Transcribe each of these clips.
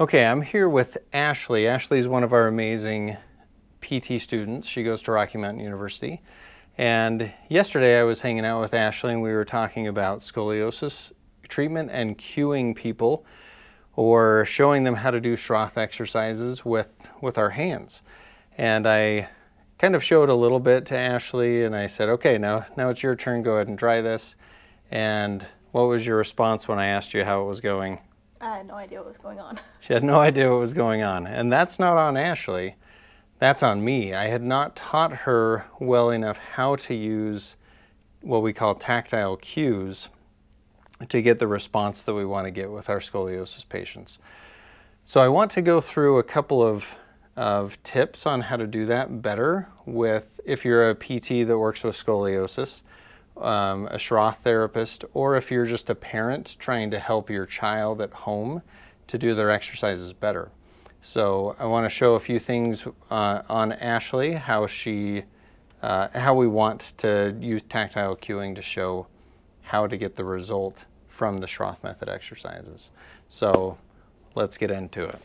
Okay, I'm here with Ashley. Ashley is one of our amazing PT students. She goes to Rocky Mountain University. And yesterday I was hanging out with Ashley and we were talking about scoliosis treatment and cueing people or showing them how to do Schroth exercises with our hands. And I kind of showed a little bit to Ashley and I said, okay, now it's your turn, go ahead and try this. And what was your response when I asked you how it was going? I had no idea what was going on. She had no idea what was going on. And that's not on Ashley, that's on me. I had not taught her well enough how to use what we call tactile cues to get the response that we want to get with our scoliosis patients. So I want to go through a couple of tips on how to do that better with, if you're a PT that works with scoliosis, a Schroth therapist, or if you're just a parent trying to help your child at home to do their exercises better. So I want to show a few things on Ashley, how we want to use tactile cueing to show how to get the result from the Schroth Method exercises. So let's get into it.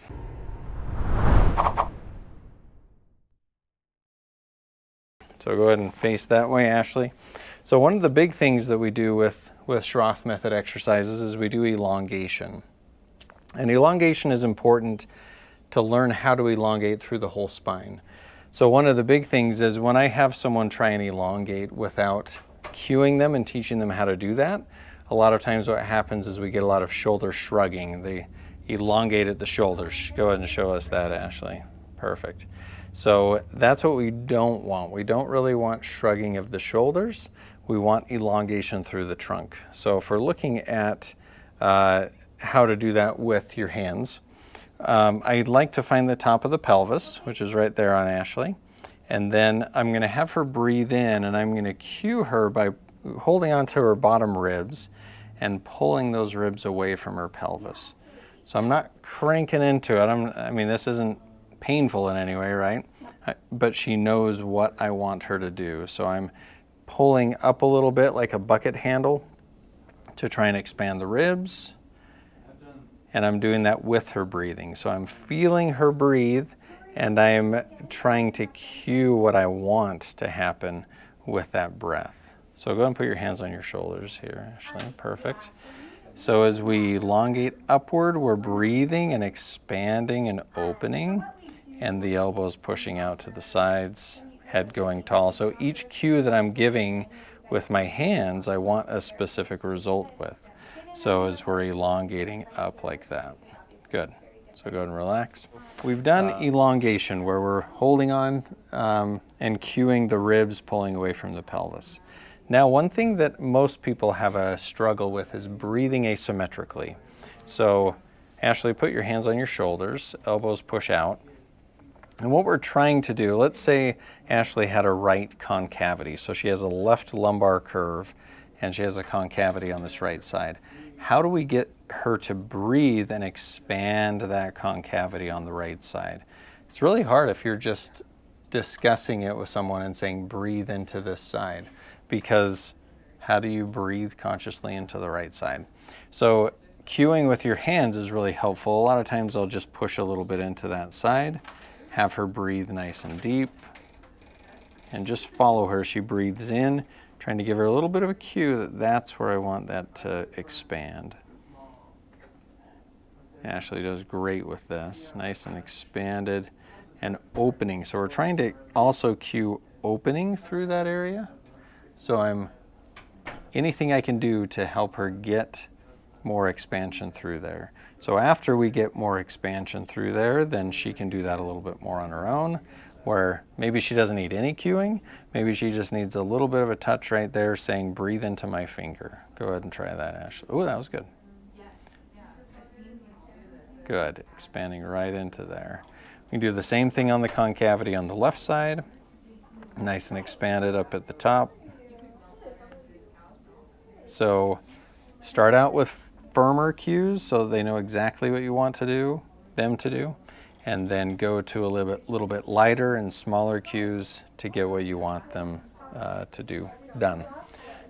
So go ahead and face that way, Ashley. So one of the big things that we do with Schroth Method exercises is we do elongation. And elongation is important to learn how to elongate through the whole spine. So one of the big things is when I have someone try and elongate without cueing them and teaching them how to do that, a lot of times what happens is we get a lot of shoulder shrugging. They elongate at the shoulders. Go ahead and show us that, Ashley. Perfect. So that's what we don't want. We don't really want shrugging of the shoulders. We want elongation through the trunk. So if we're looking at how to do that with your hands, I'd like to find the top of the pelvis, which is right there on Ashley. And then I'm going to have her breathe in and I'm going to cue her by holding onto her bottom ribs and pulling those ribs away from her pelvis. So I'm not cranking into it. I mean, this isn't painful in any way, right? But she knows what I want her to do. So I'm pulling up a little bit like a bucket handle to try and expand the ribs. And I'm doing that with her breathing. So I'm feeling her breathe and I'm trying to cue what I want to happen with that breath. So go ahead and put your hands on your shoulders here, Ashley. Perfect. So as we elongate upward, we're breathing and expanding and opening, and the elbows pushing out to the sides, head going tall. So each cue that I'm giving with my hands, I want a specific result with. So as we're elongating up like that. Good. So go ahead and relax. We've done elongation where we're holding on and cueing the ribs, pulling away from the pelvis. Now, one thing that most people have a struggle with is breathing asymmetrically. So Ashley, put your hands on your shoulders, elbows push out. And what we're trying to do, let's say Ashley had a right concavity. So she has a left lumbar curve and she has a concavity on this right side. How do we get her to breathe and expand that concavity on the right side? It's really hard if you're just discussing it with someone and saying breathe into this side, because how do you breathe consciously into the right side? So cueing with your hands is really helpful. A lot of times I'll just push a little bit into that side, have her breathe nice and deep, and just follow her. She breathes in, trying to give her a little bit of a cue that that's where I want that to expand. Ashley does great with this, nice and expanded and opening. So we're trying to also cue opening through that area. So anything I can do to help her get more expansion through there. So after we get more expansion through there, then she can do that a little bit more on her own, where maybe she doesn't need any cueing. Maybe she just needs a little bit of a touch right there saying, breathe into my finger. Go ahead and try that, Ashley. Oh, that was good. Good, expanding right into there. We can do the same thing on the concavity on the left side. Nice and expanded up at the top. So start out with firmer cues so they know exactly what you want them to do, and then go to a little bit lighter and smaller cues to get what you want them to do done.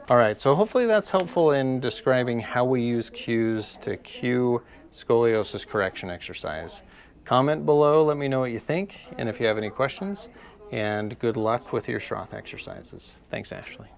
All right, so hopefully that's helpful in describing how we use cues to cue scoliosis correction exercise. Comment below, let me know what you think, and if you have any questions, and good luck with your Schroth exercises. Thanks, Ashley.